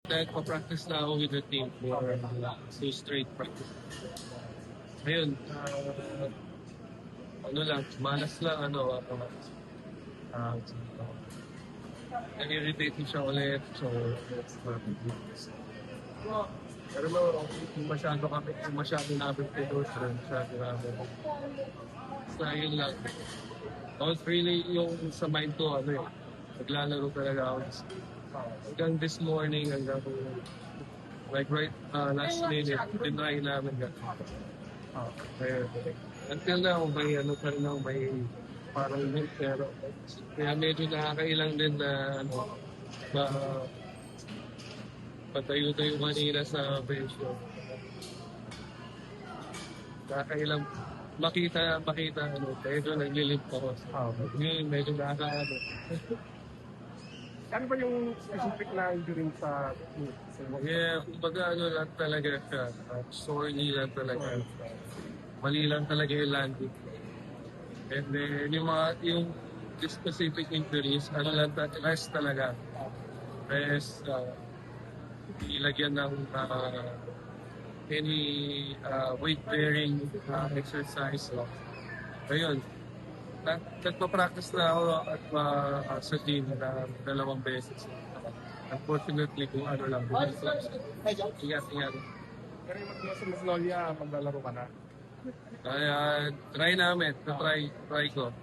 Nagpa-practice na ako with the team for 2 straight practice. Ngayon, ano lang, malas lang, uh, nag-irritate siya ulit. So, pero kung masyado namin pinusran, masyado namin. Basta yun lang. I was really yung sa mind ko, naglalaro talaga ako. Hanggang this morning, like last minute, tinry namin gano'n. Kaya, until now, pa rin ako, may parang hint, pero kaya medyo nakakailang din na, patayo-tayo kanina sa bench. Nakakailang makita, medyo naglilimp ako. Ngayon, medyo Ano ba yung specific na injury sa Yeah, kumbaga lang talaga siya. Sorry lang talaga. Mali lang talaga yung landing. And then, yung specific injuries, rest talaga. Rest, ilagyan ng any weight-bearing exercise. Ayun, nagpa-practice na ako at sa gym na 2 beses. Unfortunately, kung lang. Ingat. Pero yung mas Magnolia, maglalaro ka na? Kaya try namin. Try ko.